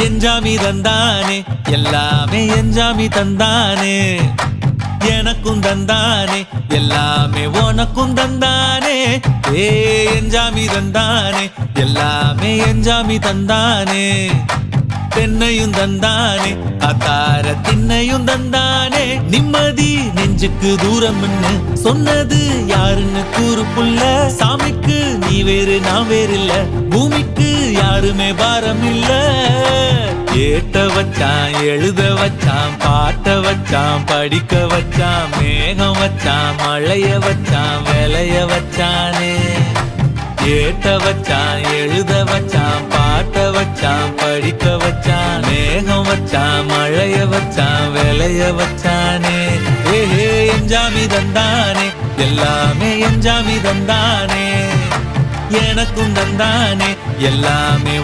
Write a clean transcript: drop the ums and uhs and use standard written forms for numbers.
எஞ்சாமி தந்தானே எல்லாமே எஞ்சாமி தந்தானே எனக்கும் தந்தானே எல்லாமே உனக்கும் தந்தானே ஏ எஞ்சாமி தந்தானே எல்லாமே எஞ்சாமி தந்தானே தென்னையும் தந்தானே அத்தார திண்ணையும் தந்தானே நிம்மதி நெஞ்சுக்கு தூரம்னு சொன்னது யாருன்னு கூறு புள்ள சாமிக்கு நீ வேறு நான் வேறு இல்ல பூமிக்கு யாருமே பாரம் இல்ல ஏட்ட வச்சான் எழுத வச்சான் பாட்ட வச்சான் படிக்க வச்சான் மேகம் வச்சான் மழைய வச்சான் விளைய வச்சானே ஏட்ட வச்சான் எழுத வச்சான் பாட்ட வச்சான் படிக்க வச்சான் மேகம் வச்சான் மழைய வச்சான் விளைய வச்சானே ஏஹே எஞ்சாமி தந்தானே எல்லாமே எஞ்சாமி தந்தானே எனக்கும் தந்தானே எல்லாமே